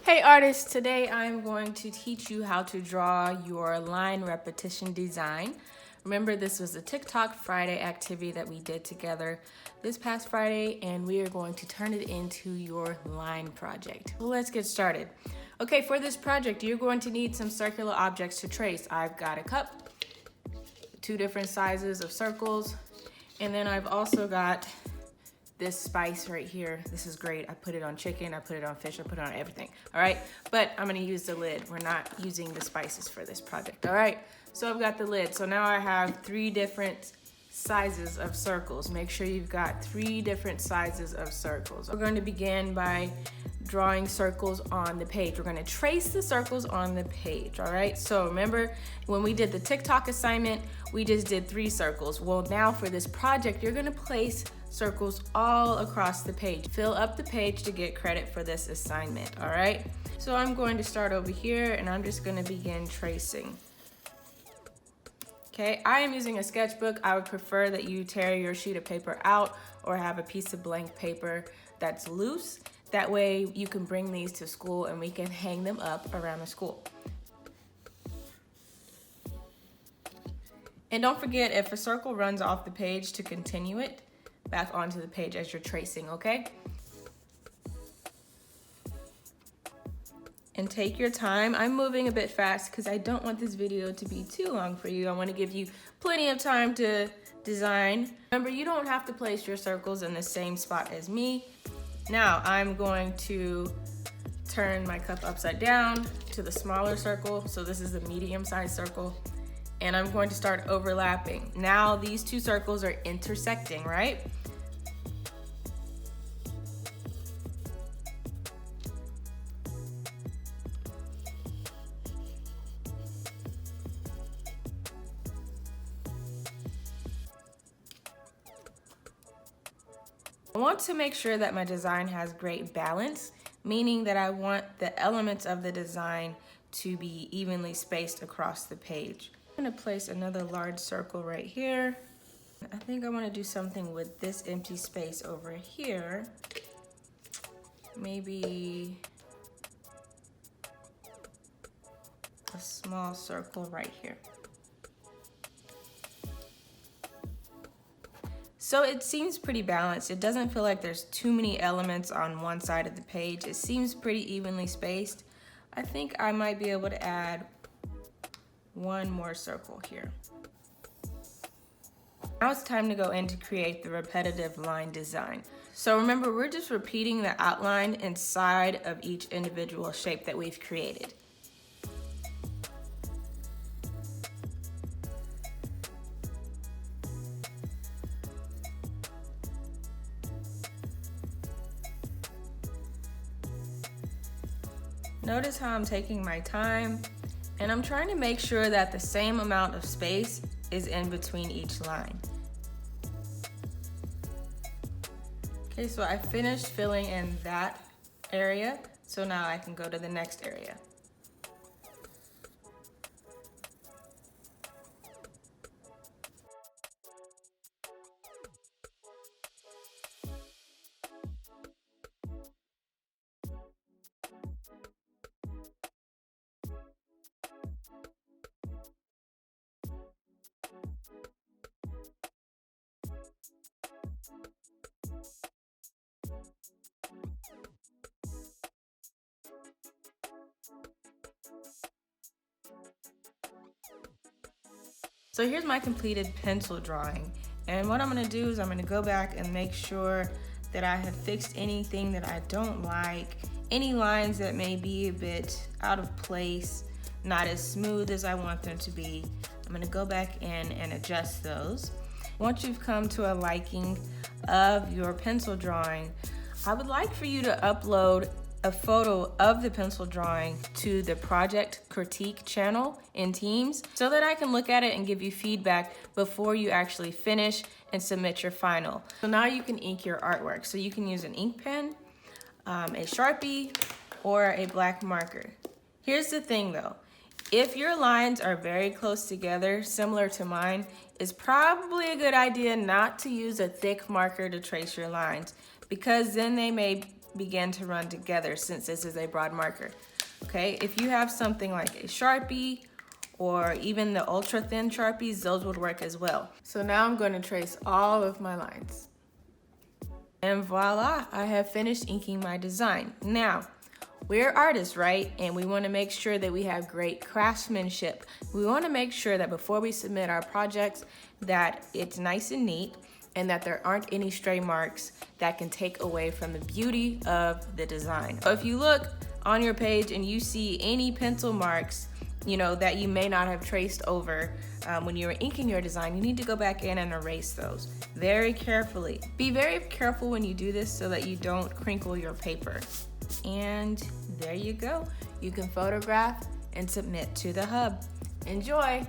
Hey artists, today I'm going to teach you how to draw your line repetition design. Remember, this was a TikTok Friday activity that we did together this past Friday, and we are going to turn it into your line project. So let's get started. Okay, for this project, you're going to need some circular objects to trace. I've got a cup, two different sizes of circles, and then I've also got this spice right here. This is great. I put it on chicken, I put it on fish, I put it on everything, all right? But I'm gonna use the lid. We're not using the spices for this project, all right? So I've got the lid. So now I have 3 different sizes of circles. Make sure you've got 3 different sizes of circles. We're going to begin by drawing circles on the page. We're gonna trace the circles on the page, all right? So remember, when we did the TikTok assignment, we just did 3 circles. Well, now for this project, you're gonna place circles all across the page. Fill up the page to get credit for this assignment, all right? So I'm going to start over here and I'm just gonna begin tracing. Okay, I am using a sketchbook. I would prefer that you tear your sheet of paper out or have a piece of blank paper that's loose. That way you can bring these to school and we can hang them up around the school. And don't forget, if a circle runs off the page, to continue it back onto the page as you're tracing, okay? And take your time. I'm moving a bit fast because I don't want this video to be too long for you. I want to give you plenty of time to design. Remember, you don't have to place your circles in the same spot as me. Now I'm going to turn my cup upside down to the smaller circle. So this is the medium-sized circle. And I'm going to start overlapping. Now these 2 circles are intersecting, right? I want to make sure that my design has great balance, meaning that I want the elements of the design to be evenly spaced across the page. I'm gonna place another large circle right here. I think I want to do something with this empty space over here. Maybe a small circle right here. So it seems pretty balanced. It doesn't feel like there's too many elements on one side of the page. It seems pretty evenly spaced. I think I might be able to add one more circle here. Now it's time to go in to create the repetitive line design. So remember, we're just repeating the outline inside of each individual shape that we've created. Notice how I'm taking my time and I'm trying to make sure that the same amount of space is in between each line. Okay, so I finished filling in that area, so now I can go to the next area. So here's my completed pencil drawing. And what I'm gonna do is I'm gonna go back and make sure that I have fixed anything that I don't like, any lines that may be a bit out of place, not as smooth as I want them to be. I'm gonna go back in and adjust those. Once you've come to a liking of your pencil drawing, I would like for you to upload a photo of the pencil drawing to the Project Critique channel in Teams so that I can look at it and give you feedback before you actually finish and submit your final. So now you can ink your artwork. So you can use an ink pen, a Sharpie, or a black marker. Here's the thing though, if your lines are very close together, similar to mine, it's probably a good idea not to use a thick marker to trace your lines, because then they may begin to run together since this is a broad marker. Okay, if you have something like a Sharpie or even the ultra thin Sharpies, those would work as well. So now I'm going to trace all of my lines. And voila, I have finished inking my design. Now, we're artists, right? And we want to make sure that we have great craftsmanship. We want to make sure that before we submit our projects that it's nice and neat and that there aren't any stray marks that can take away from the beauty of the design. So if you look on your page and you see any pencil marks, that you may not have traced over when you were inking your design, you need to go back in and erase those very carefully. Be very careful when you do this so that you don't crinkle your paper. And there you go. You can photograph and submit to the hub. Enjoy!